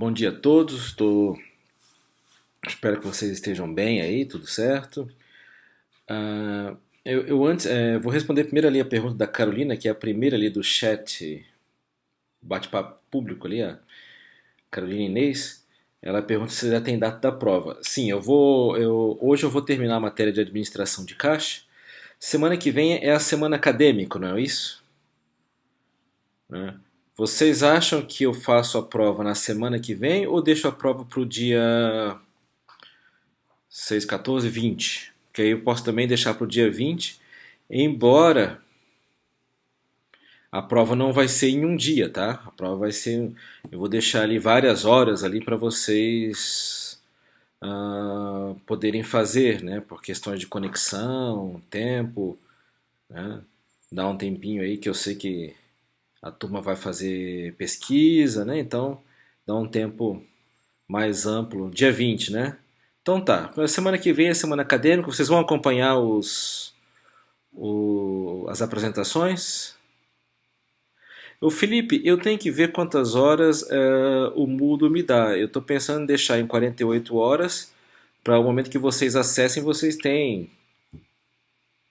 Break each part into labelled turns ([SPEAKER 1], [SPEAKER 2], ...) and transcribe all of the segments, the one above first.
[SPEAKER 1] Bom dia a todos, espero que vocês estejam bem aí, tudo certo. Eu antes vou responder primeiro ali a pergunta da Carolina, que é a primeira ali do chat, bate-papo público ali, a Carolina Inês. Ela pergunta se já tem data da prova. Sim, hoje eu vou terminar a matéria de administração de caixa. Semana que vem é a semana acadêmica, não é isso? Né? Vocês acham que eu faço a prova na semana que vem ou deixo a prova para o dia 6, 14, 20? Que aí eu posso também deixar para o dia 20, embora a prova não vai ser em um dia, tá? A prova vai ser. Eu vou deixar ali várias horas ali para vocês poderem fazer, né? Por questões de conexão, tempo, né? Dá um tempinho aí que eu sei que a turma vai fazer pesquisa, né? Então dá um tempo mais amplo, dia 20, né? Então tá, a semana que vem é semana acadêmica, vocês vão acompanhar as apresentações. O Felipe, eu tenho que ver quantas horas o Moodle me dá. Eu estou pensando em deixar em 48 horas, para o momento que vocês acessem, vocês têm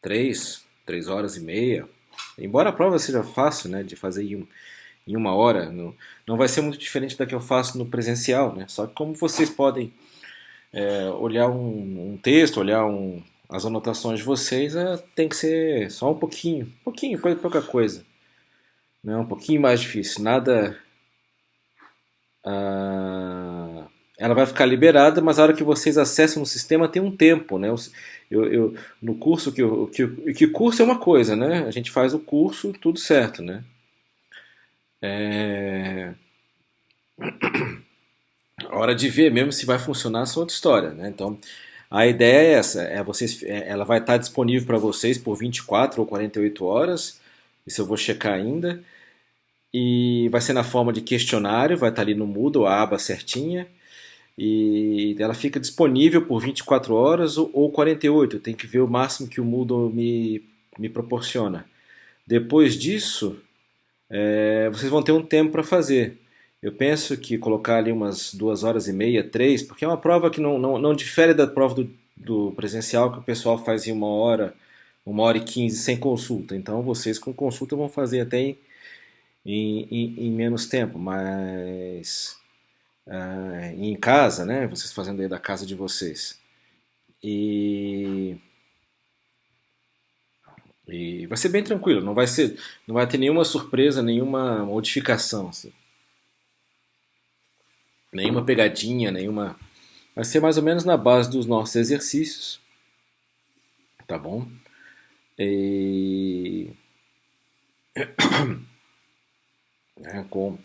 [SPEAKER 1] 3 horas e meia. Embora a prova seja fácil, né, de fazer em uma hora, não vai ser muito diferente da que eu faço no presencial, né? Só que como vocês podem olhar um texto, as anotações de vocês, tem que ser só um pouquinho, pouca coisa. Né? Um pouquinho mais difícil. Nada. ah, Ela vai ficar liberada, mas a hora que vocês acessam no sistema tem um tempo, né? No curso que curso é uma coisa, né? A gente faz o curso, tudo certo, né? É, a hora de ver mesmo se vai funcionar é outra história, né? Então, a ideia é essa, ela vai estar disponível para vocês por 24 ou 48 horas. Isso eu vou checar ainda. E vai ser na forma de questionário, vai estar ali no Moodle, a aba certinha. E ela fica disponível por 24 horas ou 48. Tem que ver o máximo que o Moodle me proporciona. Depois disso, vocês vão ter um tempo para fazer. Eu penso que colocar ali umas 2 horas e meia, 3, porque é uma prova que não difere da prova do presencial que o pessoal faz em 1 hora e 15 sem consulta. Então vocês com consulta vão fazer até em menos tempo, mas em casa, né? Vocês fazendo aí da casa de vocês. E, e vai ser bem tranquilo, não vai ter nenhuma surpresa, nenhuma modificação, assim, nenhuma pegadinha, nenhuma. Vai ser mais ou menos na base dos nossos exercícios, tá bom? E, né, com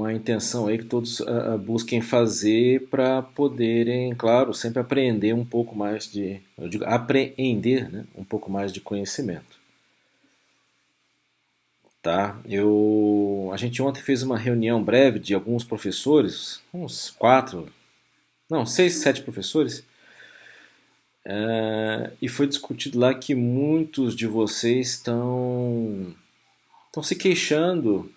[SPEAKER 1] a intenção aí que todos busquem fazer para poderem, claro, sempre aprender um pouco mais eu digo, apreender, né, um pouco mais de conhecimento, tá? A gente ontem fez uma reunião breve de alguns professores, uns quatro, não, 6, 7 professores, e foi discutido lá que muitos de vocês estão se queixando.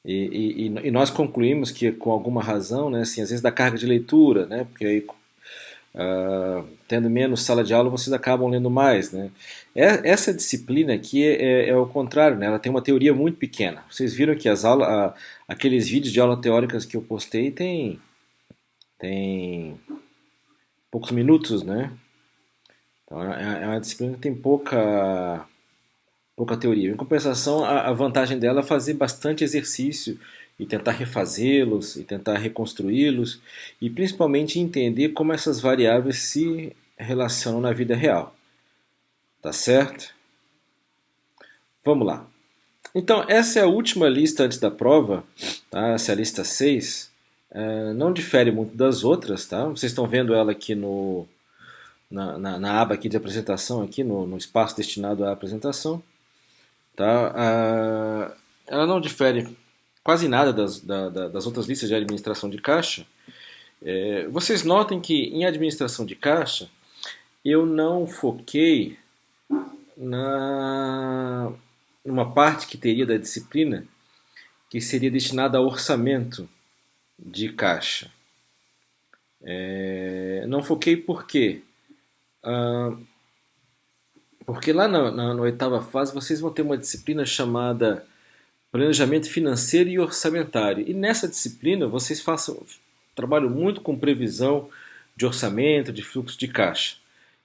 [SPEAKER 1] E nós concluímos que com alguma razão, né, assim, às vezes da carga de leitura, né, porque aí tendo menos sala de aula vocês acabam lendo mais, né. Essa disciplina aqui é o contrário, né, ela tem uma teoria muito pequena. Vocês viram que aqueles vídeos de aula teóricas que eu postei tem poucos minutos, né. Então é uma disciplina que tem pouca teoria. Em compensação, a vantagem dela é fazer bastante exercício e tentar refazê-los e tentar reconstruí-los e principalmente entender como essas variáveis se relacionam na vida real. Tá certo? Vamos lá. Então, essa é a última lista antes da prova, tá? Essa é a lista 6. Não difere muito das outras, tá? Vocês estão vendo ela aqui na aba aqui de apresentação, aqui no espaço destinado à apresentação. Tá? Ela não difere quase nada das outras listas de administração de caixa. Vocês notem que em administração de caixa eu não foquei numa parte que teria da disciplina que seria destinada a orçamento. de caixa. Não foquei por quê? Ah, porque lá na oitava fase vocês vão ter uma disciplina chamada Planejamento Financeiro e Orçamentário. E nessa disciplina vocês trabalham muito com previsão de orçamento, de fluxo de caixa.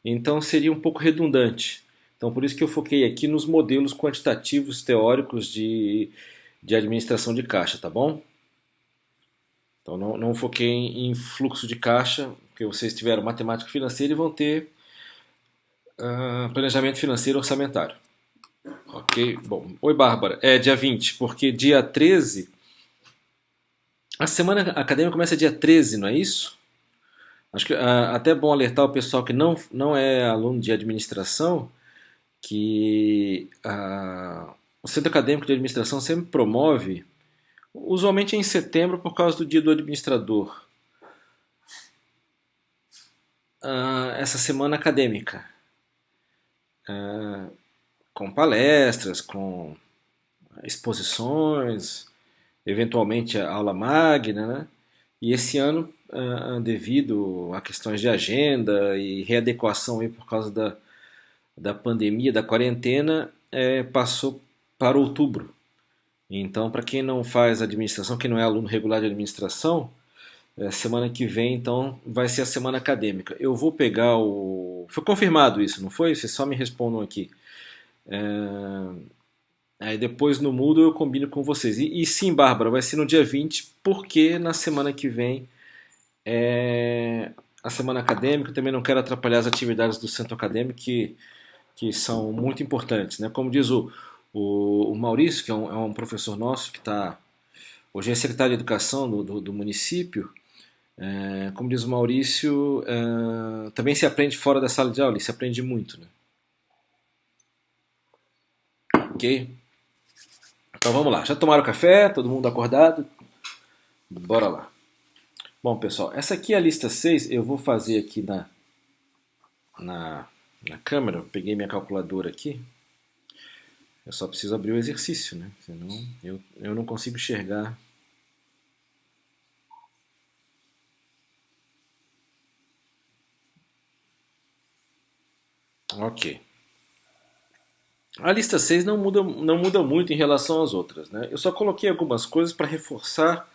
[SPEAKER 1] Então seria um pouco redundante. Então por isso que eu foquei aqui nos modelos quantitativos teóricos de administração de caixa, tá bom? Então não foquei em fluxo de caixa, porque vocês tiveram matemática financeira e vão ter planejamento financeiro e orçamentário. Ok? Bom, oi Bárbara, é dia 20, porque dia 13, a semana acadêmica começa dia 13, não é isso? Acho que até é bom alertar o pessoal que não é aluno de administração, que o Centro Acadêmico de Administração sempre promove, usualmente em setembro por causa do Dia do Administrador, essa semana acadêmica, com palestras, com exposições, eventualmente a aula magna, né? E esse ano, devido a questões de agenda e readequação aí por causa da pandemia, da quarentena, passou para outubro. Então, para quem não faz administração, quem não é aluno regular de administração, semana que vem, então, vai ser a semana acadêmica. Eu vou pegar o. Foi confirmado isso, não foi? Vocês só me respondam aqui. Aí depois no Moodle eu combino com vocês. E sim, Bárbara, vai ser no dia 20, porque na semana que vem é a semana acadêmica. Também não quero atrapalhar as atividades do centro acadêmico, que são muito importantes, né? Como diz o Maurício, que é um professor nosso que está. Hoje é secretário de Educação do município. Como diz o Maurício, também se aprende fora da sala de aula, e se aprende muito, né? Ok? Então vamos lá. Já tomaram café? Todo mundo acordado? Bora lá. Bom, pessoal, essa aqui é a lista 6. Eu vou fazer aqui na, na câmera. Eu peguei minha calculadora aqui. Eu só preciso abrir o exercício, né? Senão eu não consigo enxergar. Ok. A lista 6 não muda muito em relação às outras, né? Eu só coloquei algumas coisas para reforçar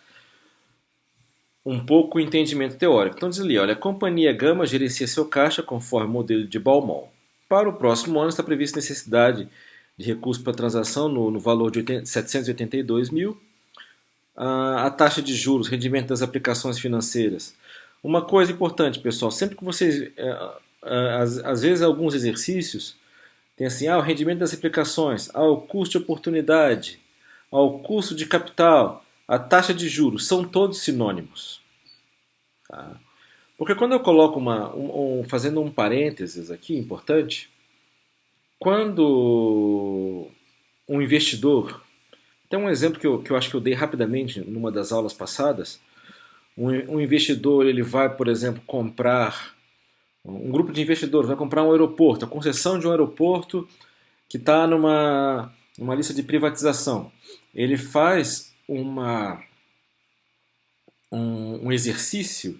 [SPEAKER 1] um pouco o entendimento teórico. Então diz ali, olha, a companhia Gama gerencia seu caixa conforme o modelo de Baumol. Para o próximo ano está prevista necessidade de recursos para transação no valor de 782 mil. A taxa de juros, rendimento das aplicações financeiras. Uma coisa importante, pessoal, sempre que vocês, às vezes alguns exercícios, tem assim, o rendimento das aplicações, o custo de oportunidade, o custo de capital, a taxa de juros, são todos sinônimos. Tá? Porque quando eu coloco fazendo um parênteses aqui, importante, quando um investidor, tem um exemplo que eu acho que eu dei rapidamente numa das aulas passadas, um investidor ele vai, por exemplo, comprar, um grupo de investidores vai comprar um aeroporto, a concessão de um aeroporto que está numa lista de privatização. Ele faz um exercício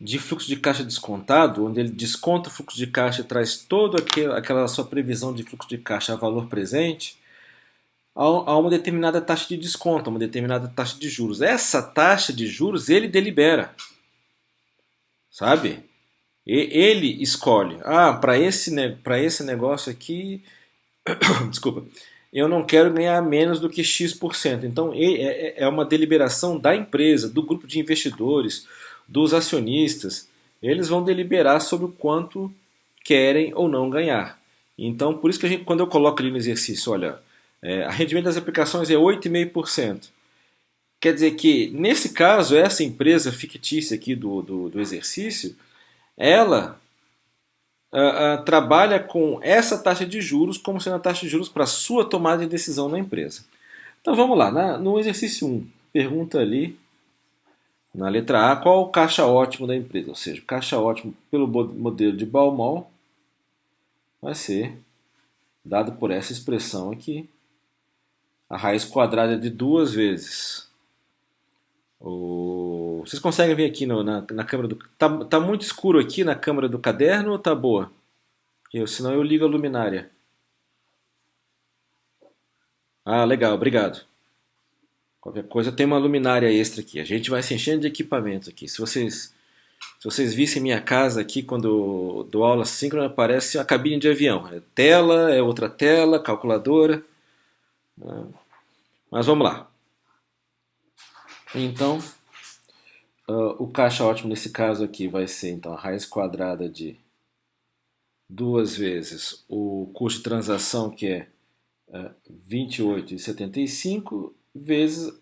[SPEAKER 1] de fluxo de caixa descontado, onde ele desconta o fluxo de caixa e traz toda aquela sua previsão de fluxo de caixa a valor presente, a uma determinada taxa de desconto, a uma determinada taxa de juros. Essa taxa de juros ele delibera, sabe? Ele escolhe. Para esse negócio aqui, desculpa, eu não quero ganhar menos do que X%. Então é uma deliberação da empresa, do grupo de investidores, dos acionistas. Eles vão deliberar sobre o quanto querem ou não ganhar. Então, por isso que quando eu coloco ali no exercício, olha, a rendimento das aplicações é 8,5%. Quer dizer que, nesse caso, essa empresa fictícia aqui do exercício, ela trabalha com essa taxa de juros como sendo a taxa de juros para sua tomada de decisão na empresa. Então vamos lá, no exercício 1, pergunta ali na letra A qual o caixa ótimo da empresa, ou seja, o caixa ótimo pelo modelo de Baumol vai ser dado por essa expressão aqui, a raiz quadrada de 2 vezes Vocês conseguem ver aqui na câmera do. Tá muito escuro aqui na câmera do caderno ou tá boa? Senão eu ligo a luminária. Ah, legal, obrigado. Qualquer coisa tem uma luminária extra aqui. A gente vai se enchendo de equipamento aqui. Se vocês vissem minha casa aqui quando eu dou aula síncrona, parece uma cabine de avião. É tela, é outra tela, calculadora. Mas vamos lá. Então, o caixa ótimo nesse caso aqui vai ser então a raiz quadrada de duas vezes o custo de transação, que é 28,75, vezes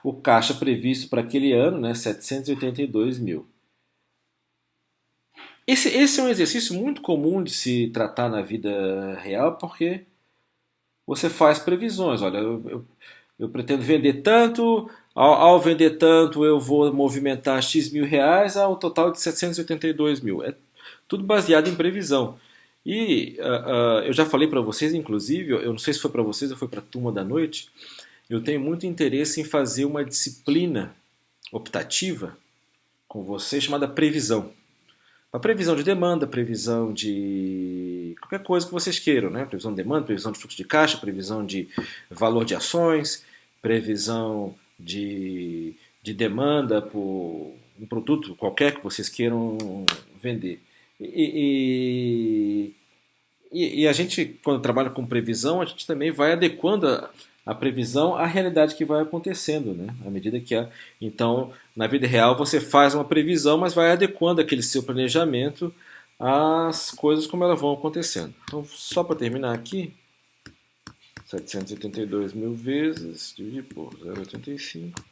[SPEAKER 1] o caixa previsto para aquele ano, né, 782 mil. Esse é um exercício muito comum de se tratar na vida real, porque você faz previsões. Olha, eu pretendo vender tanto, ao vender tanto eu vou movimentar X mil reais ao total de 782 mil. É tudo baseado em previsão. E eu já falei para vocês, inclusive, eu não sei se foi para vocês ou foi para a turma da noite, eu tenho muito interesse em fazer uma disciplina optativa com vocês chamada previsão. A previsão de demanda, previsão de qualquer coisa que vocês queiram, né? Previsão de demanda, previsão de fluxo de caixa, previsão de valor de ações, previsão de demanda por um produto qualquer que vocês queiram vender. E a gente, quando trabalha com previsão, a gente também vai adequando a previsão à realidade que vai acontecendo, né? À medida que Então, na vida real, você faz uma previsão, mas vai adequando aquele seu planejamento às coisas como elas vão acontecendo. Então, só para terminar aqui, 782 mil vezes, dividir por 0,85.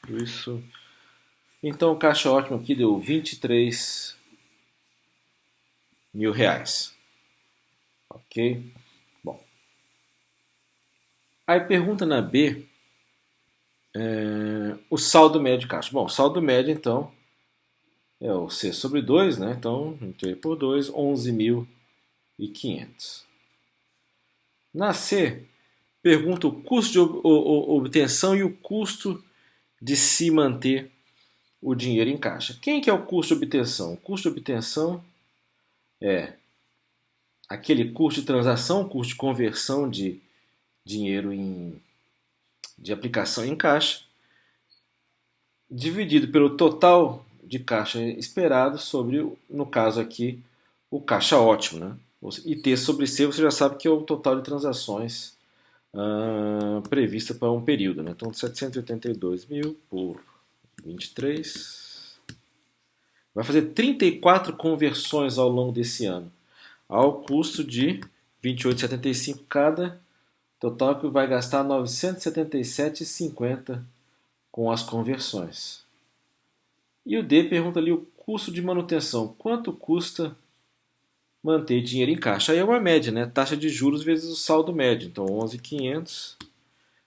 [SPEAKER 1] Isso. Então, o caixa ótimo aqui deu 23 mil reais. Ok? Bom. Aí pergunta na B, o saldo médio de caixa. Bom, o saldo médio, então, é o C sobre 2, né? Então, inteiro por 2, 11.500. Na C, pergunta o custo de obtenção e o custo de se manter o dinheiro em caixa. Quem que é o custo de obtenção? O custo de obtenção é aquele custo de transação, custo de conversão de dinheiro de aplicação em caixa, dividido pelo total de caixa esperado sobre, no caso aqui, o caixa ótimo. Né? E T sobre C você já sabe que é o total de transações prevista para um período. Né? Então, 782 mil por 23. Vai fazer 34 conversões ao longo desse ano, ao custo de 28,75 cada, total que vai gastar 977,50 com as conversões. E o D pergunta ali o custo de manutenção. Quanto custa manter dinheiro em caixa? Aí é uma média, né? Taxa de juros vezes o saldo médio. Então, 11.500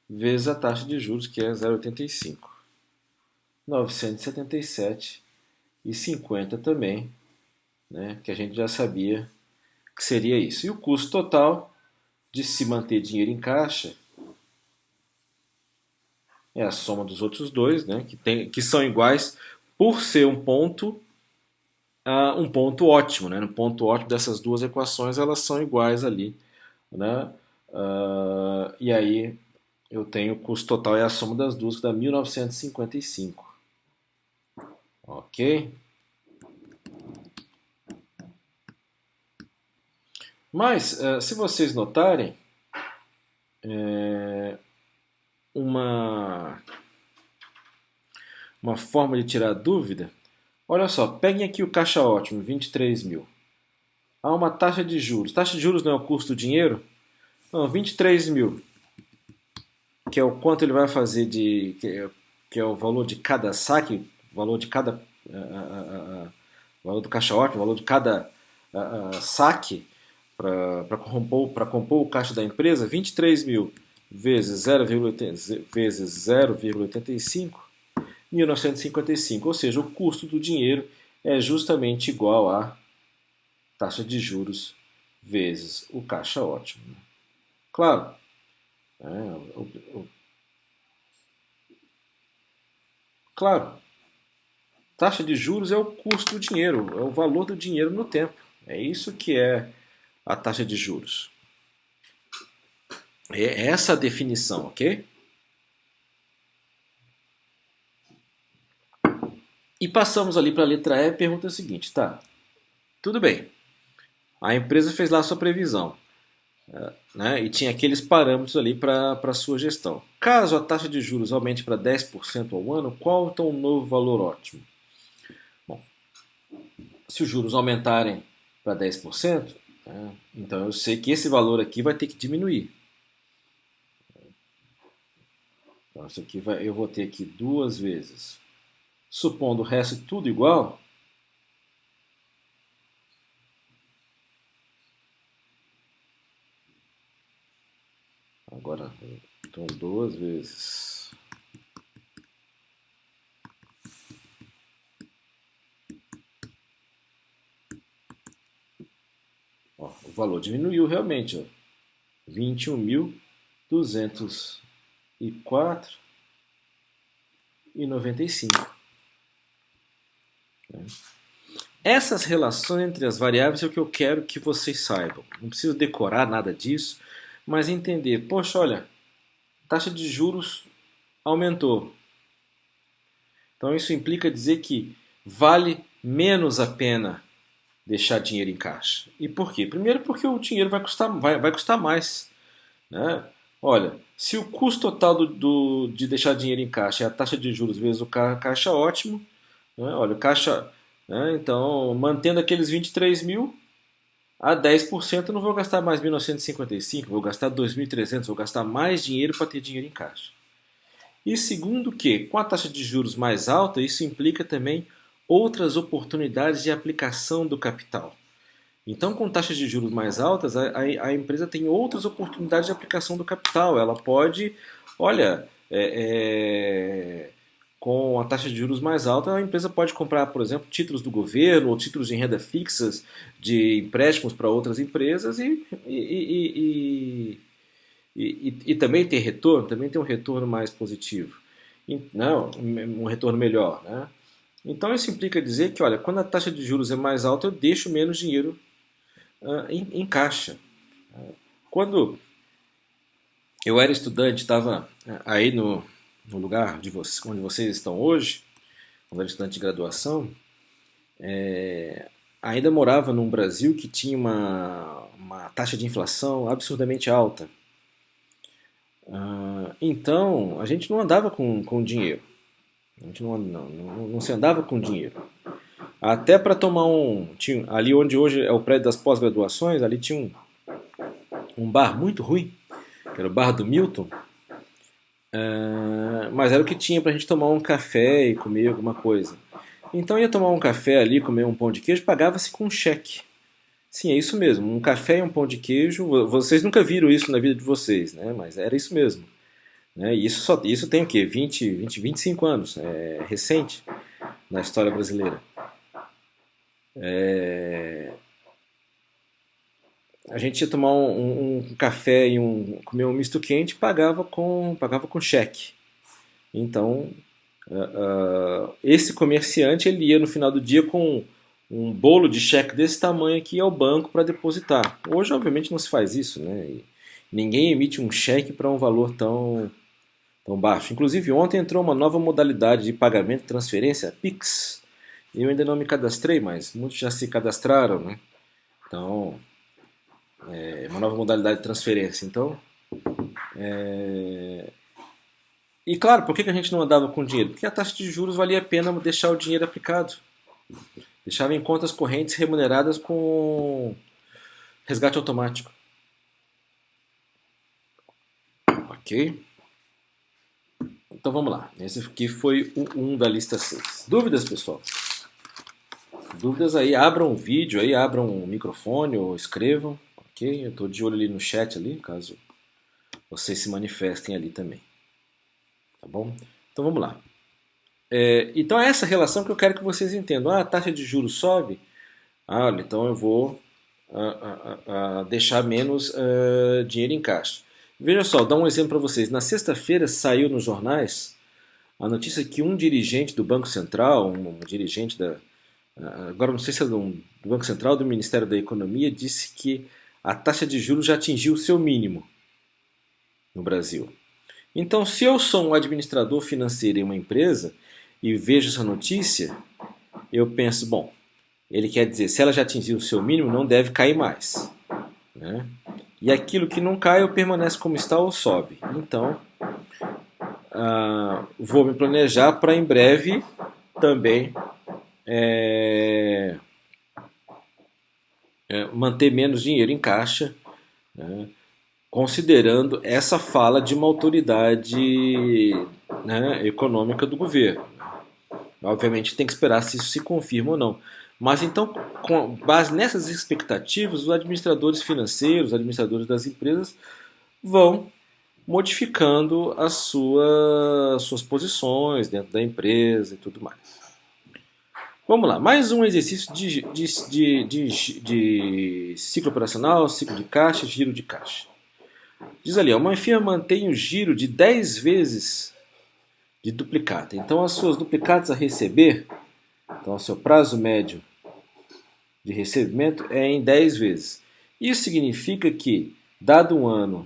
[SPEAKER 1] vezes a taxa de juros, que é 0,85. 977,50 também, né? Que a gente já sabia que seria isso. E o custo total de se manter dinheiro em caixa é a soma dos outros dois, né? Que são iguais por ser um ponto ótimo, né? Um ponto ótimo dessas duas equações, elas são iguais ali, né? E aí eu tenho o custo total é a soma das duas, que dá 1955. Ok? Mas, se vocês notarem, uma, uma forma de tirar dúvida, olha só, peguem aqui o caixa ótimo, 23 mil. Há uma taxa de juros. Taxa de juros não é o custo do dinheiro? Não, 23 mil, que é o quanto ele vai fazer que é o valor de cada saque, valor de cada valor do caixa ótimo, valor de cada saque para compor o caixa da empresa, 23 mil vezes 0,85, 1955, ou seja, o custo do dinheiro é justamente igual à taxa de juros vezes o caixa ótimo. Claro, é, Claro, taxa de juros é o custo do dinheiro, é o valor do dinheiro no tempo. É isso que é a taxa de juros. É essa a definição, ok? E passamos ali para a letra E, pergunta a seguinte, tá? Tudo bem. A empresa fez lá a sua previsão, né? E tinha aqueles parâmetros ali para a sua gestão. Caso a taxa de juros aumente para 10% ao ano, qual então o novo valor ótimo? Bom, se os juros aumentarem para 10%, né, então eu sei que esse valor aqui vai ter que diminuir. Então isso aqui eu vou ter aqui duas vezes. Supondo o resto tudo igual, agora então duas vezes. Ó, o valor diminuiu realmente, ó. 21.204,95. Né? Essas relações entre as variáveis é o que eu quero que vocês saibam. Não preciso decorar nada disso, mas entender. Poxa, olha, taxa de juros aumentou. Então isso implica dizer que vale menos a pena deixar dinheiro em caixa. E por quê? Primeiro porque o dinheiro vai custar mais. Né? Olha, se o custo total de deixar dinheiro em caixa é a taxa de juros vezes o caixa ótimo, né? Olha, o caixa, né? Então, mantendo aqueles 23 mil, a 10% eu não vou gastar mais 1.955, vou gastar 2.300, vou gastar mais dinheiro para ter dinheiro em caixa. E segundo que, com a taxa de juros mais alta, isso implica também outras oportunidades de aplicação do capital. Então, com taxas de juros mais altas, a empresa tem outras oportunidades de aplicação do capital. Ela pode, olha, com a taxa de juros mais alta, a empresa pode comprar, por exemplo, títulos do governo ou títulos de renda fixas de empréstimos para outras empresas e também ter retorno, também ter um retorno mais positivo. Não, um retorno melhor. Né? Então, isso implica dizer que, olha, quando a taxa de juros é mais alta, eu deixo menos dinheiro em caixa. Quando eu era estudante, estava aí no lugar de vocês, onde vocês estão hoje, quando era estudante de graduação, ainda morava num Brasil que tinha uma taxa de inflação absurdamente alta. Então, a gente não andava com dinheiro. A gente não se andava com dinheiro. Até para tomar ali onde hoje é o prédio das pós-graduações, ali tinha um bar muito ruim, que era o bar do Milton, mas era o que tinha pra gente tomar um café e comer alguma coisa. Então ia tomar um café ali, comer um pão de queijo, pagava-se com um cheque. Sim, é isso mesmo, um café e um pão de queijo. Vocês nunca viram isso na vida de vocês, né? Mas era isso mesmo. Né? E isso tem o quê? 25 anos. É recente na história brasileira. A gente ia tomar um café e comer um misto quente, pagava com cheque. Então, esse comerciante ele ia no final do dia com um bolo de cheque desse tamanho aqui ao banco para depositar. Hoje, obviamente, não se faz isso, né? E ninguém emite um cheque para um valor tão baixo. Inclusive, ontem entrou uma nova modalidade de pagamento, transferência, Pix. Eu ainda não me cadastrei, mas muitos já se cadastraram, né? Então, é uma nova modalidade de transferência. Então, e claro, por que a gente não andava com dinheiro? Porque a taxa de juros valia a pena deixar o dinheiro aplicado. Deixava em contas correntes remuneradas com resgate automático. Ok? Então vamos lá. Esse aqui foi o 1 da lista 6. Dúvidas, pessoal? Dúvidas aí, abram o vídeo aí, abram o microfone ou escrevam. Ok? Eu estou de olho ali no chat ali, caso vocês se manifestem ali também. Tá bom? Então vamos lá. Então é essa relação que eu quero que vocês entendam. A taxa de juros sobe, olha, então eu vou deixar menos dinheiro em caixa. Veja só, dá um exemplo para vocês. Na sexta-feira saiu nos jornais a notícia que um dirigente do Banco Central, um dirigente agora não sei se é do Banco Central ou do Ministério da Economia, disse que a taxa de juros já atingiu o seu mínimo no Brasil. Então, se eu sou um administrador financeiro em uma empresa e vejo essa notícia, eu penso, bom, ele quer dizer, se ela já atingiu o seu mínimo, não deve cair mais, né? E aquilo que não cai, ou permanece como está ou sobe. Então, vou me planejar para em breve também manter menos dinheiro em caixa, né, considerando essa fala de uma autoridade, né, econômica do governo. Obviamente tem que esperar se isso se confirma ou não. Mas então, com base nessas expectativas, os administradores financeiros, os administradores das empresas vão modificando suas posições dentro da empresa e tudo mais. Vamos lá, mais um exercício de ciclo operacional, ciclo de caixa, giro de caixa. Diz ali, uma firma mantém o giro de 10 vezes de duplicata. Então, as suas duplicatas a receber, então o seu prazo médio de recebimento é em 10 vezes. Isso significa que, dado um ano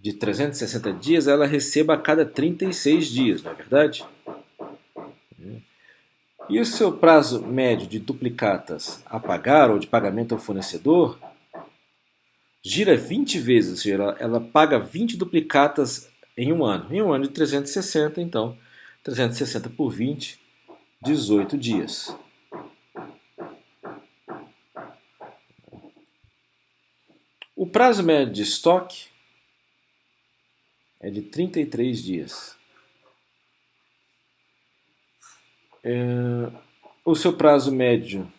[SPEAKER 1] de 360 dias, ela receba a cada 36 dias, não é verdade? E o seu prazo médio de duplicatas a pagar ou de pagamento ao fornecedor gira 20 vezes, ou seja, ela paga 20 duplicatas em um ano. Em um ano de 360, então, 360 por 20, 18 dias. O prazo médio de estoque é de 33 dias. O seu prazo médio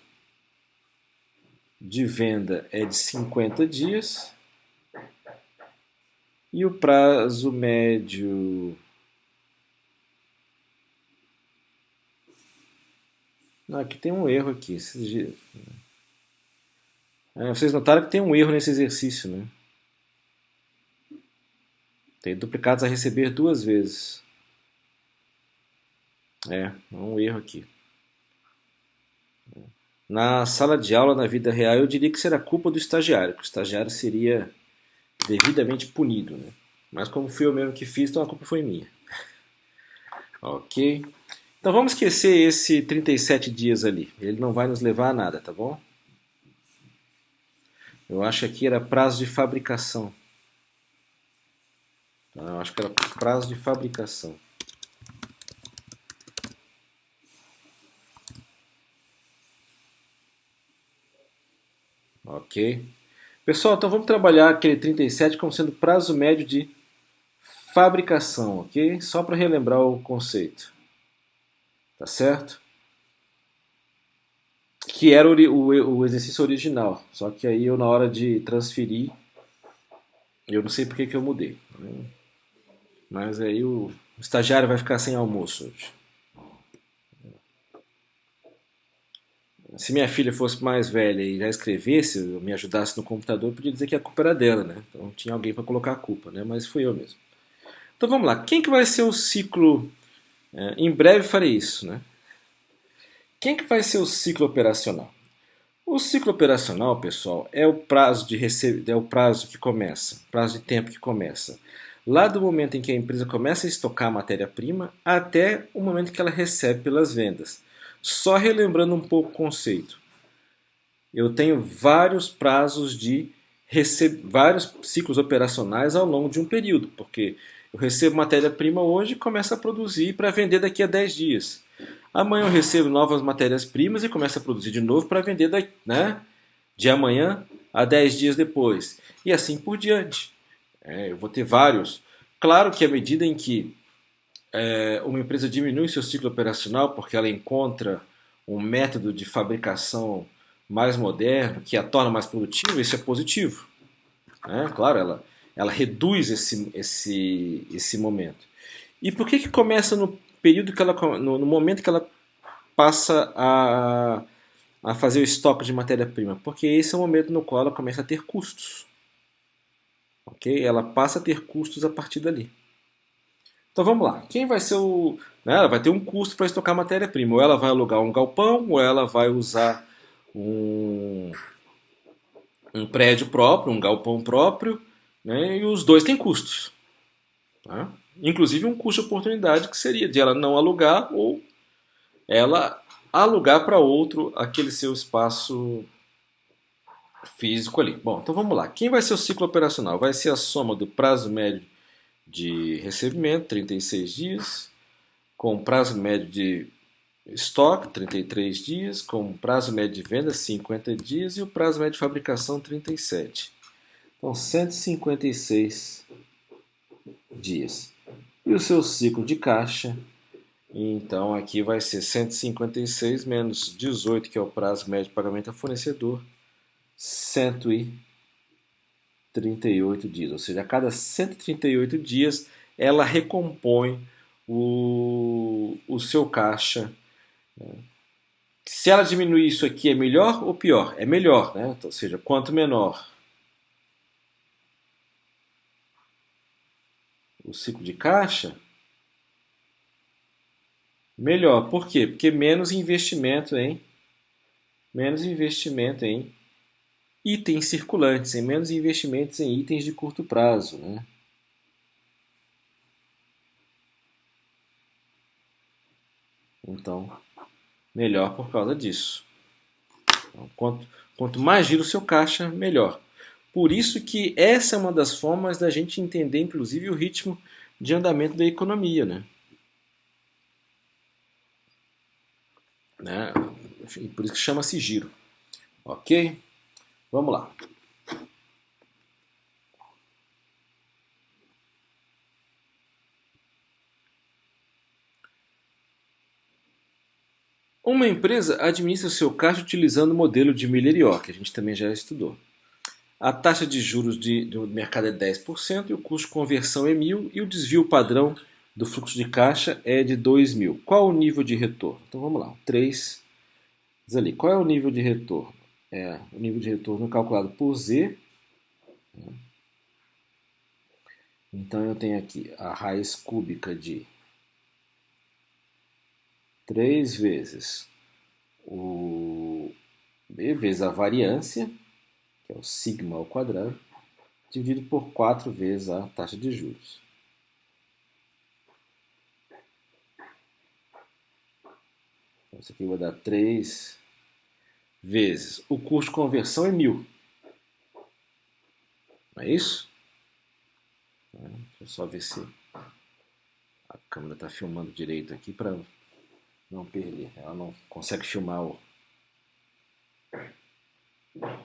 [SPEAKER 1] de venda é de 50 dias. E o prazo médio... Não, aqui tem um erro aqui. Vocês notaram que tem um erro nesse exercício, né? Tem duplicados a receber 2 vezes. Um erro aqui. Na sala de aula, na vida real, eu diria que será culpa do estagiário, que o estagiário seria devidamente punido, né? Mas como fui eu mesmo que fiz, então a culpa foi minha. Ok? Então vamos esquecer esse 37 dias ali. Ele não vai nos levar a nada, tá bom? Eu acho que aqui era prazo de fabricação. Eu acho que era prazo de fabricação. Ok? Pessoal, então vamos trabalhar aquele 37 como sendo prazo médio de fabricação, ok? Só para relembrar o conceito. Tá certo? Que era o exercício original. Só que aí eu, na hora de transferir, eu não sei porque que eu mudei. Mas aí o estagiário vai ficar sem almoço hoje. Se minha filha fosse mais velha e já escrevesse, me ajudasse no computador, eu podia dizer que a culpa era dela, né? Então tinha alguém para colocar a culpa, né? Mas fui eu mesmo. Então vamos lá. Quem que vai ser o ciclo? Em breve farei isso, né? Quem que vai ser o ciclo operacional? O ciclo operacional, pessoal, é o prazo de é o prazo que começa, prazo de tempo que começa lá do momento em que a empresa começa a estocar a matéria-prima até o momento que ela recebe pelas vendas. Só relembrando um pouco o conceito. Eu tenho vários prazos vários ciclos operacionais ao longo de um período, porque eu recebo matéria-prima hoje e começo a produzir para vender daqui a 10 dias. Amanhã eu recebo novas matérias-primas e começo a produzir de novo para vender de amanhã a 10 dias depois. E assim por diante. Eu vou ter vários. Claro que à medida em que uma empresa diminui seu ciclo operacional porque ela encontra um método de fabricação mais moderno, que a torna mais produtiva, isso é positivo. Né? Claro, ela reduz esse momento. E por que começa no período que ela, no momento que ela passa a fazer o estoque de matéria-prima? Porque esse é o momento no qual ela começa a ter custos. Ok? Ela passa a ter custos a partir dali. Então vamos lá. Quem vai ser o. Né, ela vai ter um custo para estocar matéria-prima. Ou ela vai alugar um galpão, ou ela vai usar um, um prédio próprio, um galpão próprio, né, e os dois têm custos. Tá? Inclusive um custo de oportunidade que seria de ela não alugar ou ela alugar para outro aquele seu espaço físico ali. Bom, então vamos lá. Quem vai ser o ciclo operacional? Vai ser a soma do prazo médio de recebimento, 36 dias, com prazo médio de estoque, 33 dias, com prazo médio de venda, 50 dias, e o prazo médio de fabricação, 37. Então, 156 dias. E o seu ciclo de caixa, então aqui vai ser 156 menos 18, que é o prazo médio de pagamento a fornecedor, 138 dias. Ou seja, a cada 138 dias ela recompõe o seu caixa. Se ela diminuir isso aqui, é melhor ou pior? É melhor, né? Ou seja, quanto menor o ciclo de caixa, melhor. Por quê? Porque menos investimento em itens circulantes, em menos investimentos em itens de curto prazo, né? Então, melhor por causa disso. Então, quanto mais gira o seu caixa, melhor. Por isso que essa é uma das formas da gente entender, inclusive, o ritmo de andamento da economia, né? Enfim, por isso que chama-se giro. Ok? Vamos lá. Uma empresa administra o seu caixa utilizando o modelo de Miller-Orr, que a gente também já estudou. A taxa de juros do mercado é 10% e o custo de conversão é 1.000 e o desvio padrão do fluxo de caixa é de 2.000. Qual o nível de retorno? Então vamos lá, 3 ali. Qual é o nível de retorno? O nível de retorno calculado por Z. Então eu tenho aqui a raiz cúbica de 3 vezes o B vezes a variância, que é o sigma ao quadrado, dividido por 4 vezes a taxa de juros. Então, isso aqui vai dar 3 vezes. O custo de conversão é 1.000. Não é isso? Deixa eu só ver se a câmera está filmando direito aqui para não perder. Ela não consegue filmar o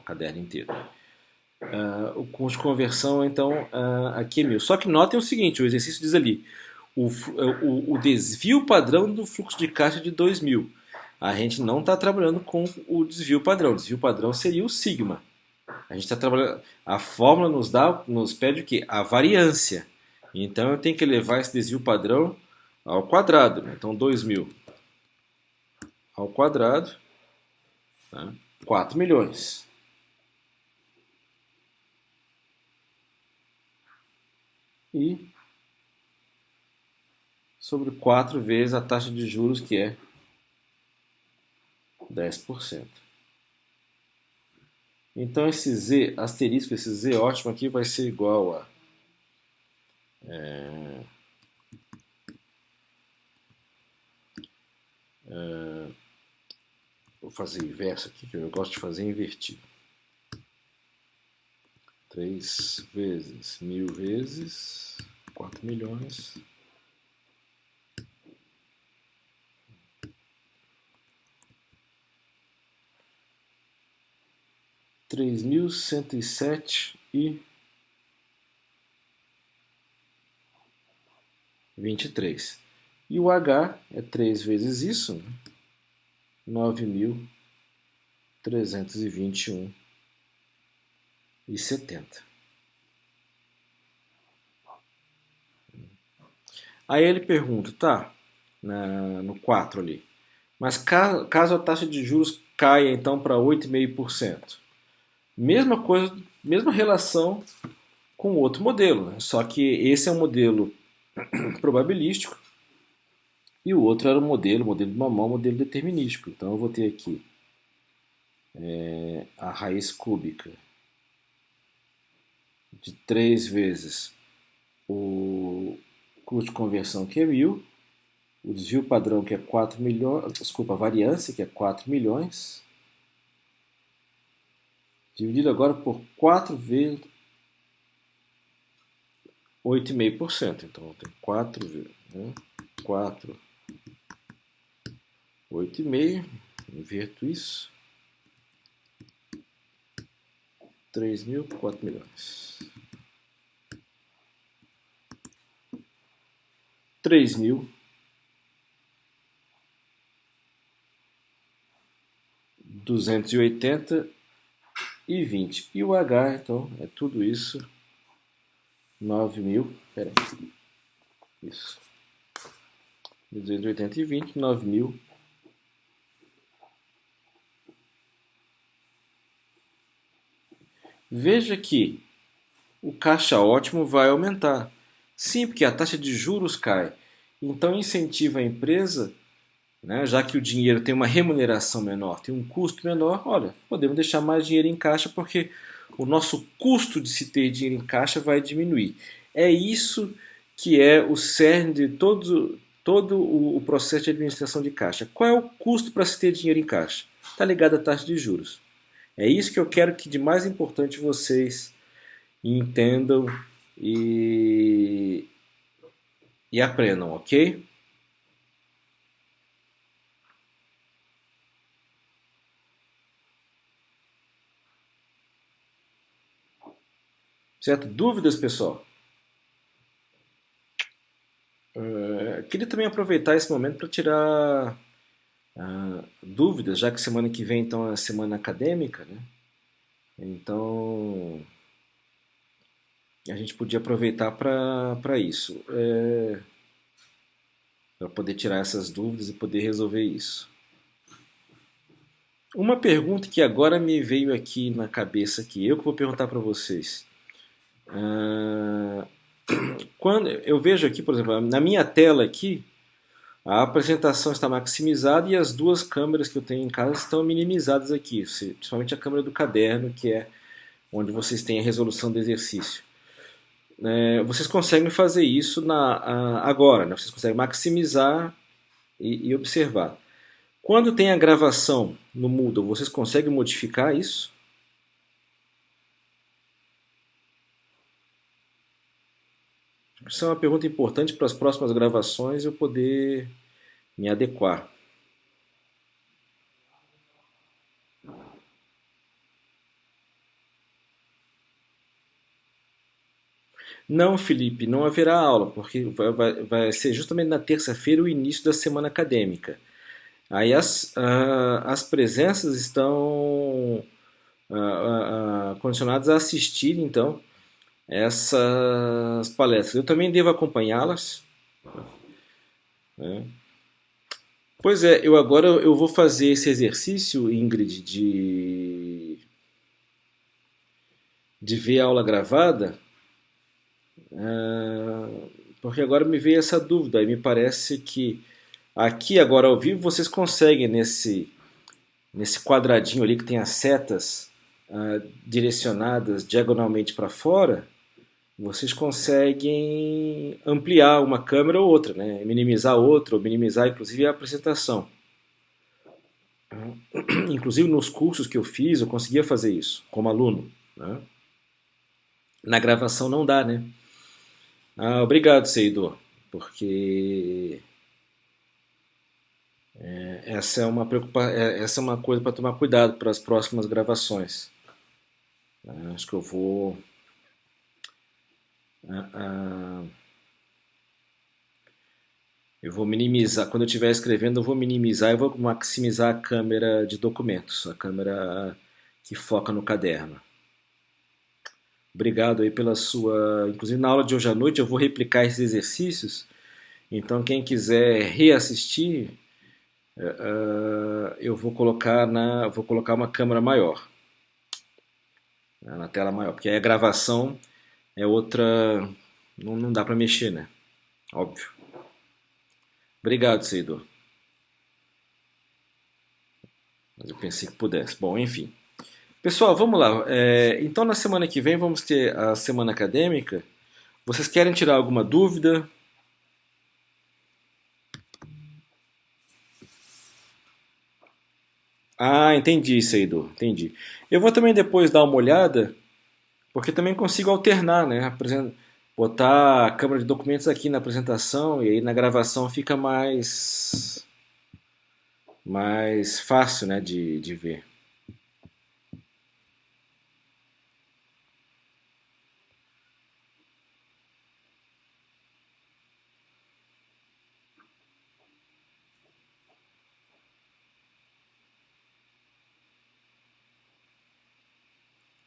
[SPEAKER 1] caderno inteiro. O custo de conversão, então, aqui é 1.000. Só que notem o seguinte, o exercício diz ali, o desvio padrão do fluxo de caixa de 2.000. A gente não está trabalhando com o desvio padrão. O desvio padrão seria o sigma. A gente está trabalhando. A fórmula nos pede o quê? A variância. Então eu tenho que levar esse desvio padrão ao quadrado. Então 2.000 ao quadrado, tá? 4 milhões. E sobre 4 vezes a taxa de juros, que é 10%. Então esse Z asterisco, esse Z ótimo aqui vai ser igual a vou fazer inverso aqui, que eu gosto de fazer invertido. 3 vezes 1.000 vezes 4 milhões. Três mil cento e sete e 23. E o H é 3 vezes isso, né? 9.321,70. Aí ele pergunta, tá, no 4 ali, mas caso a taxa de juros caia então para 8,5%, mesma coisa, mesma relação com outro modelo, né? Só que esse é um modelo probabilístico, e o outro era o modelo de Mamão, modelo determinístico. Então eu vou ter aqui a raiz cúbica de 3 vezes o custo de conversão, que é 1.000, o desvio padrão, que é 4 milhões, desculpa, a variância, que é 4 milhões, dividido agora por 4 vezes 8,5%. Então tem 4 vezes, né? 4, 8,5, inverto isso, 3.000, 4 milhões. 3.280,20. E o H, então, é tudo isso. 9.000. Peraí. Isso. 280,20, 9.000. Veja que o caixa ótimo vai aumentar. Sim, porque a taxa de juros cai. Então incentiva a empresa, né, já que o dinheiro tem uma remuneração menor, tem um custo menor, olha, podemos deixar mais dinheiro em caixa porque o nosso custo de se ter dinheiro em caixa vai diminuir. É isso que é o cerne de todo o processo de administração de caixa. Qual é o custo para se ter dinheiro em caixa? Está ligado à taxa de juros. É isso que eu quero que de mais importante vocês entendam e, e aprendam, ok? Certo? Dúvidas, pessoal? Queria também aproveitar esse momento para tirar dúvidas, já que semana que vem então é a semana acadêmica, né? Então a gente podia aproveitar para isso, para poder tirar essas dúvidas e poder resolver isso. Uma pergunta que agora me veio aqui na cabeça, que eu que vou perguntar para vocês. Ah, quando eu vejo aqui, por exemplo, na minha tela aqui, a apresentação está maximizada e as duas câmeras que eu tenho em casa estão minimizadas aqui, principalmente a câmera do caderno, que é onde vocês têm a resolução do exercício. Vocês conseguem fazer isso agora, né? Vocês conseguem maximizar e observar. Quando tem a gravação no Moodle, vocês conseguem modificar isso? Isso é uma pergunta importante para as próximas gravações eu poder me adequar. Não, Felipe, não haverá aula, porque vai ser justamente na terça-feira o início da semana acadêmica. Aí as presenças estão condicionadas a assistir, então, essas palestras. Eu também devo acompanhá-las, né? Pois é, eu agora eu vou fazer esse exercício, Ingrid, de ver a aula gravada, porque agora me veio essa dúvida. E me parece que aqui agora ao vivo vocês conseguem nesse quadradinho ali que tem as setas direcionadas diagonalmente para fora, vocês conseguem ampliar uma câmera ou outra, né? Minimizar outra, ou minimizar inclusive a apresentação. Inclusive nos cursos que eu fiz, eu conseguia fazer isso como aluno, né? Na gravação não dá, né? Obrigado, Seidor, porque essa é uma coisa para tomar cuidado para as próximas gravações. Acho que ah, ah, eu vou minimizar. Quando eu estiver escrevendo, eu vou minimizar e vou maximizar a câmera de documentos, a câmera que foca no caderno. Obrigado aí pela sua. Inclusive na aula de hoje à noite eu vou replicar esses exercícios. Então quem quiser reassistir, eu vou colocar uma câmera maior, né, na tela maior, porque aí a gravação é outra, não dá para mexer, né? Óbvio. Obrigado, Seidor. Mas eu pensei que pudesse. Bom, enfim. Pessoal, vamos lá. Então, na semana que vem, vamos ter a semana acadêmica. Vocês querem tirar alguma dúvida? Ah, entendi, Seidor. Entendi. Eu vou também depois dar uma olhada, porque também consigo alternar, né? Botar a câmera de documentos aqui na apresentação e aí na gravação fica mais fácil, né, de ver.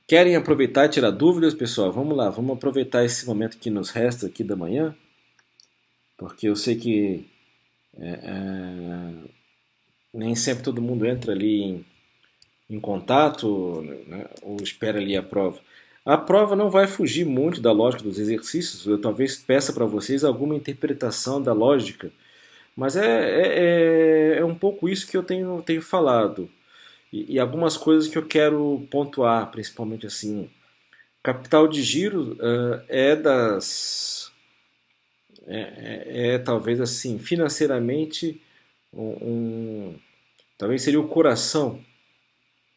[SPEAKER 1] Querem aproveitar e tirar dúvidas, pessoal? Vamos lá, vamos aproveitar esse momento que nos resta aqui da manhã, porque eu sei que nem sempre todo mundo entra ali em contato, né, ou espera ali a prova. A prova não vai fugir muito da lógica dos exercícios, eu talvez peça para vocês alguma interpretação da lógica, mas é um pouco isso que eu tenho falado. E algumas coisas que eu quero pontuar, principalmente assim, capital de giro é talvez assim, financeiramente, talvez seria o coração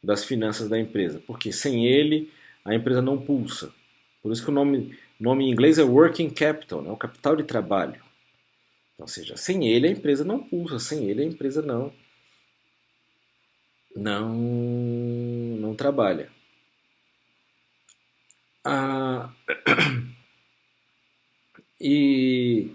[SPEAKER 1] das finanças da empresa, porque sem ele a empresa não pulsa. Por isso que o nome em inglês é working capital, né? O capital de trabalho. Ou seja, sem ele a empresa não pulsa, sem ele a empresa não trabalha. Ah, e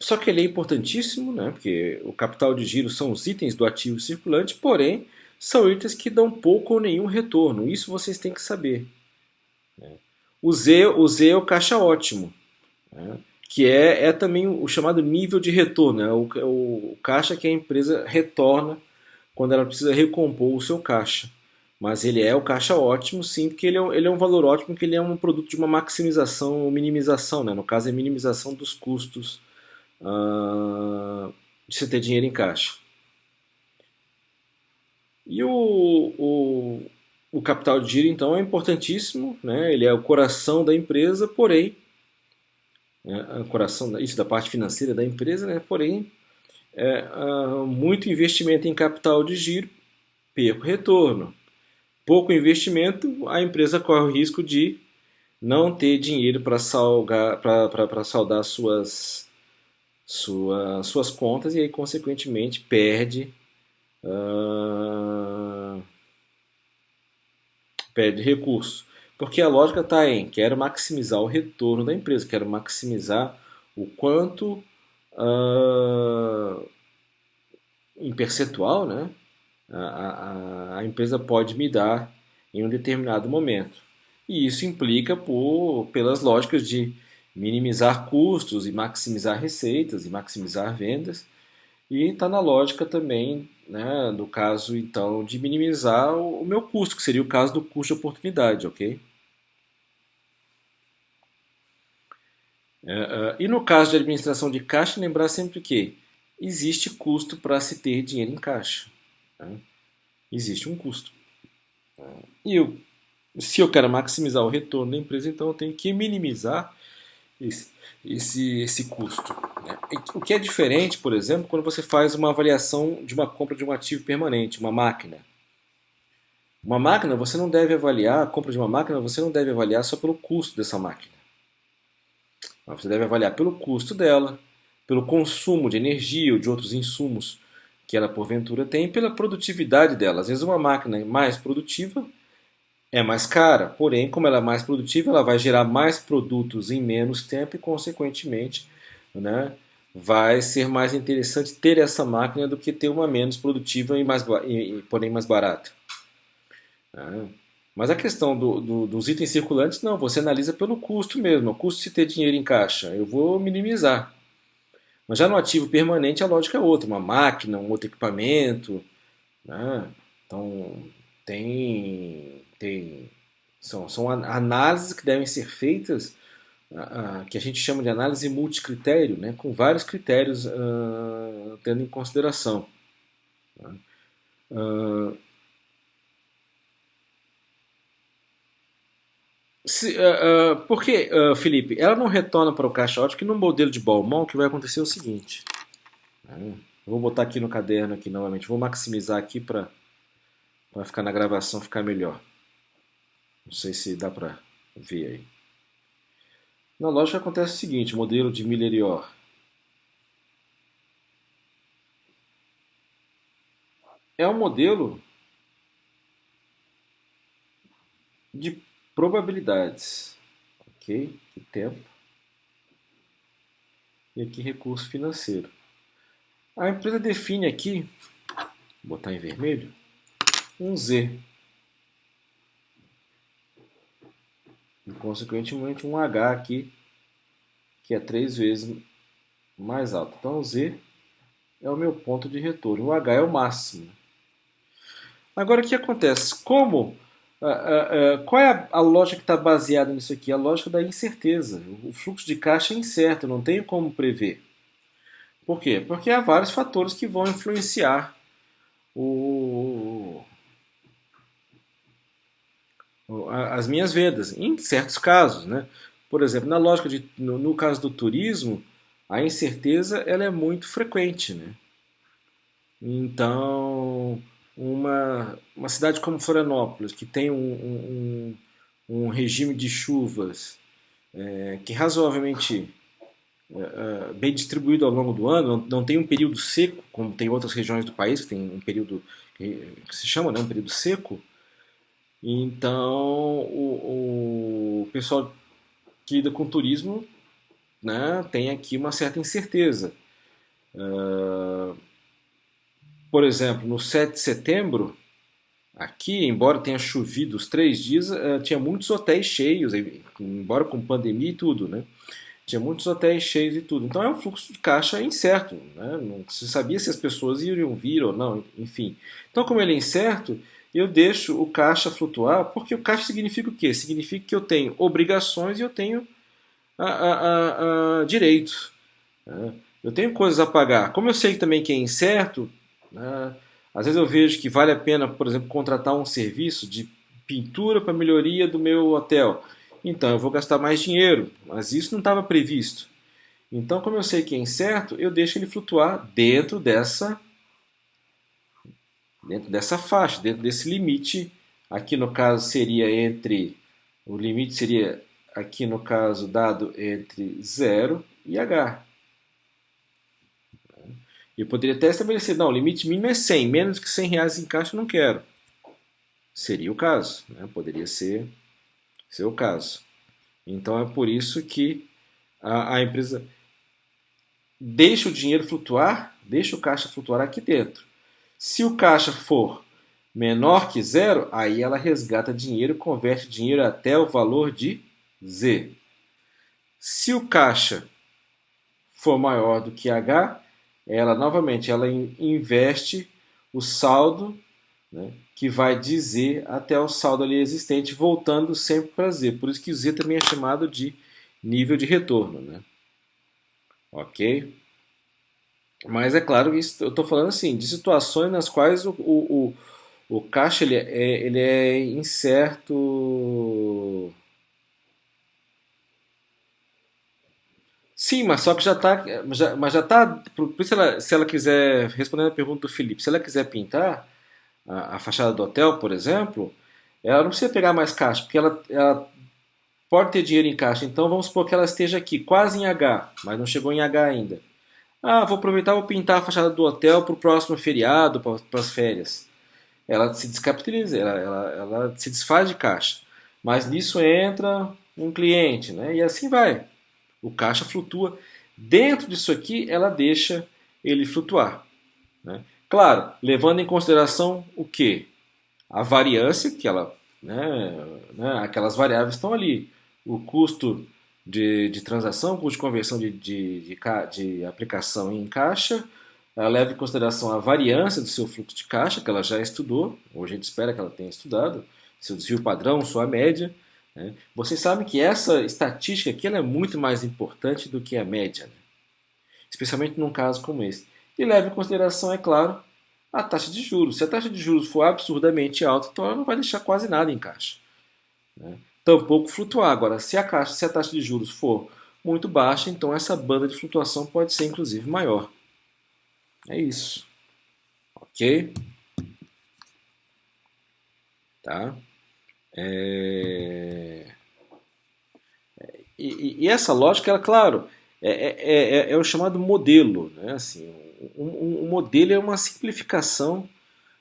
[SPEAKER 1] só que ele é importantíssimo, né? Porque o capital de giro são os itens do ativo circulante, porém são itens que dão pouco ou nenhum retorno. Isso vocês têm que saber. O Z é o caixa ótimo, né? Que é também o chamado nível de retorno, né? O caixa que a empresa retorna quando ela precisa recompor o seu caixa. Mas ele é o caixa ótimo, sim, porque ele é um valor ótimo, porque ele é um produto de uma maximização ou minimização, né? No caso, é minimização dos custos de você ter dinheiro em caixa. E o capital de giro, então, é importantíssimo, né? Ele é o coração da empresa, porém, né, o coração, isso da parte financeira da empresa, né? Porém, muito investimento em capital de giro, pouco retorno. Pouco investimento, a empresa corre o risco de não ter dinheiro para saldar suas contas e aí, consequentemente, ah, perde recurso. Porque a lógica está em quero maximizar o retorno da empresa, quero maximizar o quanto ah, em percentual, né, a empresa pode me dar em um determinado momento. E isso implica pelas lógicas de minimizar custos e maximizar receitas e maximizar vendas. E está na lógica também, né, do caso então de minimizar o meu custo, que seria o caso do custo de oportunidade, ok? E no caso de administração de caixa, lembrar sempre que existe custo para se ter dinheiro em caixa. Né? Existe um custo. E se eu quero maximizar o retorno da empresa, então eu tenho que minimizar esse, esse custo. Né? O que é diferente, por exemplo, quando você faz uma avaliação de uma compra de um ativo permanente, uma máquina. Uma máquina, você não deve avaliar, a compra de uma máquina, você não deve avaliar só pelo custo dessa máquina. Você deve avaliar pelo custo dela, pelo consumo de energia ou de outros insumos que ela porventura tem, e pela produtividade dela. Às vezes uma máquina mais produtiva é mais cara, porém, como ela é mais produtiva, ela vai gerar mais produtos em menos tempo e, consequentemente, né, vai ser mais interessante ter essa máquina do que ter uma menos produtiva porém mais barata. Né? Mas a questão dos itens circulantes, não, você analisa pelo custo mesmo, o custo de ter dinheiro em caixa, eu vou minimizar. Mas já no ativo permanente a lógica é outra, uma máquina, um outro equipamento, né? Então tem são análises que devem ser feitas que a gente chama de análise multicritério, né, com vários critérios tendo em consideração. Ah, por que, Felipe? Ela não retorna para o caixa ótimo que no modelo de Ballmont que vai acontecer o seguinte. Né, vou botar aqui no caderno aqui novamente, vou maximizar aqui para ficar na gravação ficar melhor. Não sei se dá para ver aí. Na lógica acontece o seguinte, modelo de Miller e Orr. É um modelo de probabilidades, ok? De tempo e aqui recurso financeiro. A empresa define aqui, vou botar em vermelho, um Z e consequentemente um H aqui que é 3 vezes mais alto. Então o Z é o meu ponto de retorno, o H é o máximo. Agora o que acontece? Qual é a lógica que está baseada nisso aqui? A lógica da incerteza. O fluxo de caixa é incerto, não tenho como prever. Por quê? Porque há vários fatores que vão influenciar o, as minhas vendas, em certos casos. Né? Por exemplo, no caso do turismo, a incerteza ela é muito frequente. Né? Então, uma cidade como Florianópolis, que tem um regime de chuvas que razoavelmente bem distribuído ao longo do ano, não tem um período seco, como tem outras regiões do país, que tem um período que se chama, né, um período seco. Então, o pessoal que lida com turismo, né, tem aqui uma certa incerteza. Por exemplo, no 7 de setembro, aqui, embora tenha chovido os 3 dias, tinha muitos hotéis cheios, embora com pandemia e tudo, né? Tinha muitos hotéis cheios e tudo. Então é um fluxo de caixa incerto, né? Não se sabia se as pessoas iriam vir ou não, enfim. Então, como ele é incerto, eu deixo o caixa flutuar, porque o caixa significa o quê? Significa que eu tenho obrigações e eu tenho direitos. Né? Eu tenho coisas a pagar. Como eu sei também que é incerto, né? Às vezes eu vejo que vale a pena, por exemplo, contratar um serviço de pintura para melhoria do meu hotel. Então eu vou gastar mais dinheiro, mas isso não estava previsto. Então, como eu sei que é incerto, eu deixo ele flutuar dentro dessa faixa, dentro desse limite. Aqui no caso seria entre. O limite seria, aqui no caso, dado entre 0 e H. Eu poderia até estabelecer, não, o limite mínimo é 100, menos que R$ 100 em caixa eu não quero. Seria o caso, né? Poderia ser o caso. Então é por isso que a empresa deixa o dinheiro flutuar, deixa o caixa flutuar aqui dentro. Se o caixa for menor que zero, aí ela resgata dinheiro, converte dinheiro até o valor de Z. Se o caixa for maior do que H, ela novamente ela investe o saldo, né, que vai de Z até o saldo ali existente, voltando sempre para Z. Por isso que o Z também é chamado de nível de retorno. Né? Ok? Mas é claro, isso, eu estou falando assim, de situações nas quais o caixa ele é incerto. Sim, mas só que já está. Mas já tá. Por isso se ela quiser, respondendo a pergunta do Felipe, se ela quiser pintar a fachada do hotel, por exemplo, ela não precisa pegar mais caixa, porque ela pode ter dinheiro em caixa. Então vamos supor que ela esteja aqui, quase em H, mas não chegou em H ainda. Ah, vou aproveitar e vou pintar a fachada do hotel para o próximo feriado, para as férias. Ela se descapitaliza, ela se desfaz de caixa. Mas nisso entra um cliente, né? E assim vai. O caixa flutua. Dentro disso aqui, ela deixa ele flutuar. Né? Claro, levando em consideração o que? A variância, que aquelas variáveis estão ali. O custo de transação, custo de conversão de aplicação em caixa, ela leva em consideração a variância do seu fluxo de caixa, que ela já estudou, ou a gente espera que ela tenha estudado, seu desvio padrão, sua média, né? Vocês sabem que essa estatística aqui ela é muito mais importante do que a média, né? Especialmente num caso como esse. E leve em consideração, é claro, a taxa de juros. Se a taxa de juros for absurdamente alta, então ela não vai deixar quase nada em caixa, né? Tampouco flutuar. Agora, se a taxa de juros for muito baixa, então essa banda de flutuação pode ser inclusive maior. É isso, ok? Tá? É... E essa lógica, ela, claro, é o chamado modelo, né? Assim, um modelo é uma simplificação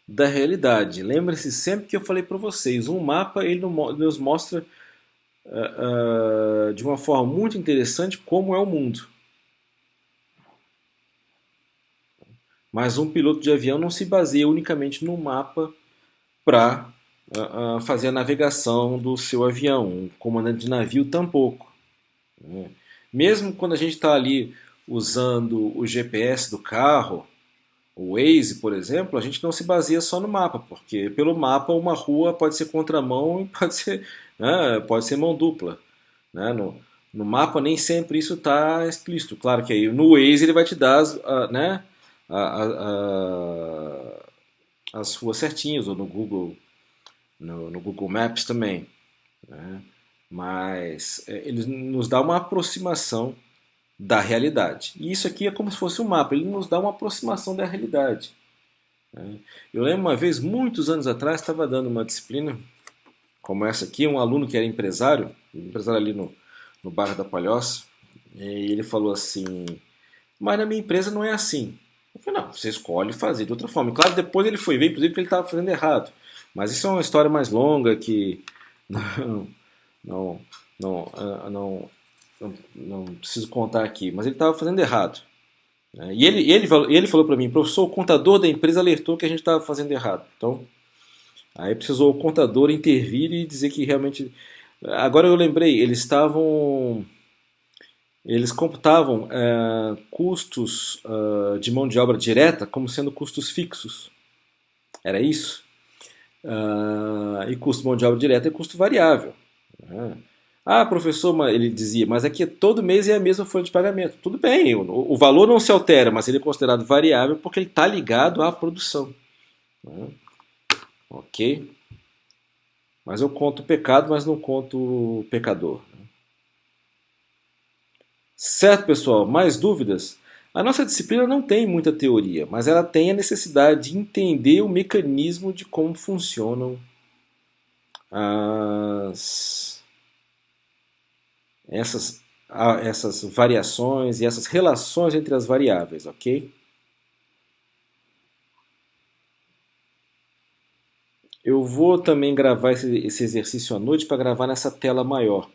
[SPEAKER 1] da realidade. Lembre-se sempre que eu falei para vocês, um mapa ele nos mostra de uma forma muito interessante como é o mundo. Mas um piloto de avião não se baseia unicamente no mapa para fazer a navegação do seu avião. Um comandante de navio tampouco, né? Mesmo quando a gente está ali usando o GPS do carro, o Waze, por exemplo, a gente não se baseia só no mapa, porque pelo mapa uma rua pode ser contramão e pode ser, né, pode ser mão dupla, né? No mapa nem sempre isso está explícito. Claro que aí no Waze ele vai te dar né, a, a, as ruas certinhas, ou no Google Maps também, né? Mas ele nos dá uma aproximação da realidade. E isso aqui é como se fosse um mapa, ele nos dá uma aproximação da realidade, né? Eu lembro uma vez, muitos anos atrás, estava dando uma disciplina como essa aqui, um aluno que era empresário ali no bairro da Palhoça, e ele falou assim, mas na minha empresa não é assim. Eu falei, não, você escolhe fazer de outra forma. E claro, depois ele foi ver, inclusive, que ele estava fazendo errado. Mas isso é uma história mais longa que não, não, não, não preciso contar aqui. Mas ele estava fazendo errado, né? E ele falou para mim, professor, o contador da empresa alertou que a gente estava fazendo errado. Então, aí precisou o contador intervir e dizer que realmente. Agora eu lembrei, eles computavam custos de mão de obra direta como sendo custos fixos. Era isso? E custo de mão de obra direta é custo variável, né? Ah, professor, ele dizia, mas aqui todo mês é a mesma folha de pagamento. Tudo bem, o valor não se altera, mas ele é considerado variável porque ele está ligado à produção, né? Ok? Mas eu conto o pecado, mas não conto o pecador. Certo, pessoal? Mais dúvidas? A nossa disciplina não tem muita teoria, mas ela tem a necessidade de entender o mecanismo de como funcionam as, essas variações e essas relações entre as variáveis, ok? Eu vou também gravar esse exercício à noite para gravar nessa tela maior.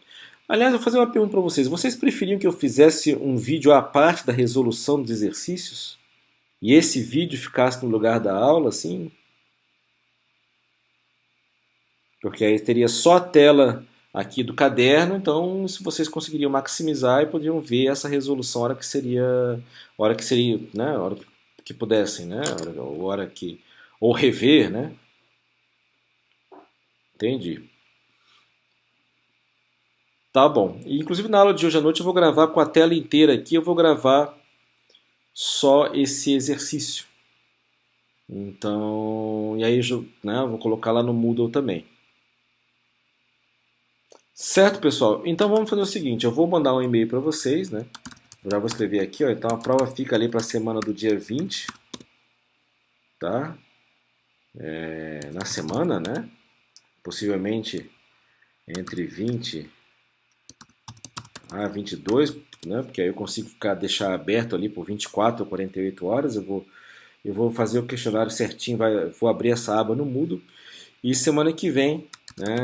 [SPEAKER 1] Aliás, eu vou fazer uma pergunta para vocês. Vocês preferiam que eu fizesse um vídeo à parte da resolução dos exercícios? E esse vídeo ficasse no lugar da aula, assim? Porque aí teria só a tela aqui do caderno, então se vocês conseguiriam maximizar e poderiam ver essa resolução hora que seria, né, hora que pudessem, né, hora que ou rever, né? Entendi. Tá bom. E, inclusive na aula de hoje à noite eu vou gravar com a tela inteira aqui, eu vou gravar só esse exercício. Então, e aí né, eu vou colocar lá no Moodle também. Certo, pessoal? Então vamos fazer o seguinte, eu vou mandar um e-mail para vocês, né? Eu já vou escrever aqui, ó. Então a prova fica ali para a semana do dia 20, tá? Na semana, né? Possivelmente entre 20 a 22, né? Porque aí eu consigo deixar aberto ali por 24 ou 48 horas. Eu vou fazer o questionário certinho, vou abrir essa aba no Moodle. E semana que vem, né,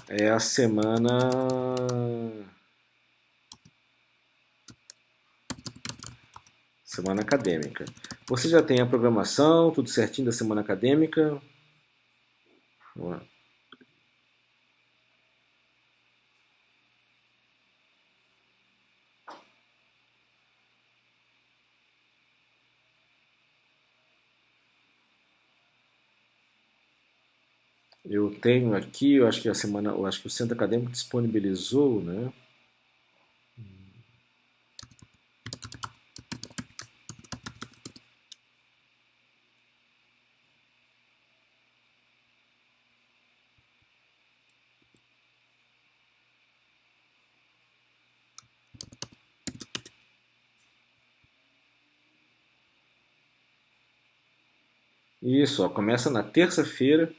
[SPEAKER 1] é a semana acadêmica. Você já tem a programação, tudo certinho da semana acadêmica? Eu tenho aqui, eu acho que a semana, eu acho que o Centro Acadêmico disponibilizou, né? Isso, ó, começa na terça-feira,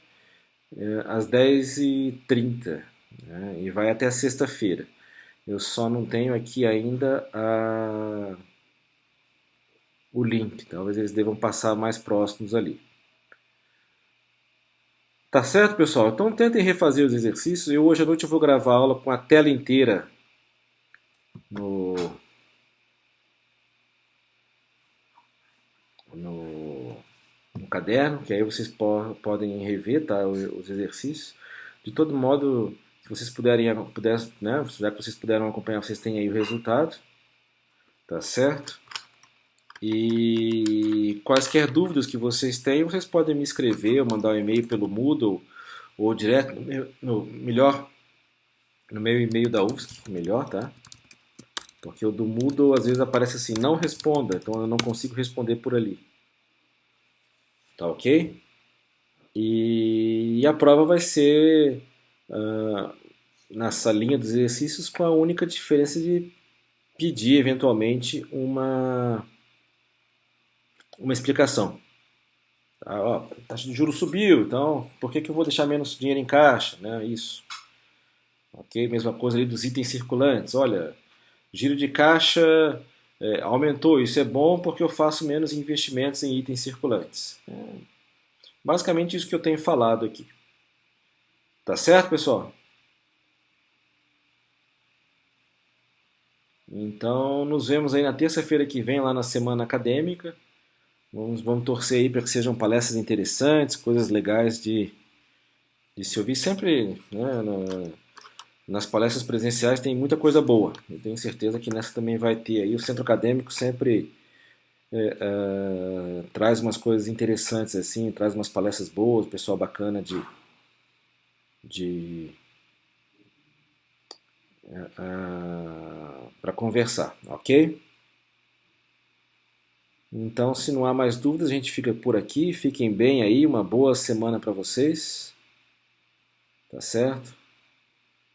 [SPEAKER 1] às 10h30, né? E vai até a sexta-feira. Eu só não tenho aqui ainda o link. Talvez eles devam passar mais próximos ali. Tá certo, pessoal? Então tentem refazer os exercícios. Eu hoje à noite eu vou gravar a aula com a tela inteira no, no, no caderno, que aí vocês podem rever, tá, os exercícios. De todo modo, se vocês né, já que vocês puderam acompanhar, vocês têm aí o resultado, tá certo? E quaisquer dúvidas que vocês tenham, vocês podem me escrever ou mandar um e-mail pelo Moodle ou direto no meu e-mail da UFSC, melhor, tá? Porque o do Moodle às vezes aparece assim, não responda, então eu não consigo responder por ali, tá ok? E a prova vai ser ah, nessa linha dos exercícios com a única diferença de pedir eventualmente uma explicação. Tá, ó, a taxa de juros subiu, então por que eu vou deixar menos dinheiro em caixa? Né? Isso. Ok? Mesma coisa ali dos itens circulantes. Olha, giro de caixa aumentou. Isso é bom porque eu faço menos investimentos em itens circulantes. Basicamente isso que eu tenho falado aqui. Tá certo, pessoal? Então, nos vemos aí na terça-feira que vem, lá na semana acadêmica. Vamos torcer aí para que sejam palestras interessantes, coisas legais de se ouvir. Sempre, né, nas palestras presenciais tem muita coisa boa. Eu tenho certeza que nessa também vai ter aí. O centro acadêmico sempre traz umas coisas interessantes assim, traz umas palestras boas, pessoal bacana de para conversar, ok? Então, se não há mais dúvidas, a gente fica por aqui. Fiquem bem aí, uma boa semana para vocês, tá certo?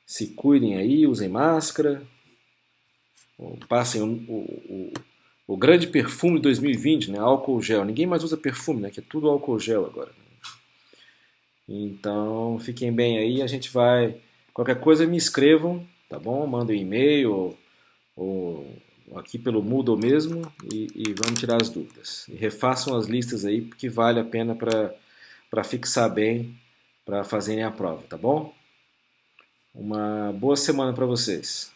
[SPEAKER 1] Se cuidem aí, usem máscara, passem o grande perfume de 2020, né? Álcool gel. Ninguém mais usa perfume, né? Que é tudo álcool gel agora. Então, fiquem bem aí, a gente vai. Qualquer coisa me escrevam, tá bom? Mandem um e-mail ou aqui pelo Moodle mesmo e vamos tirar as dúvidas. E refaçam as listas aí, porque vale a pena para fixar bem, para fazerem a prova, tá bom? Uma boa semana para vocês.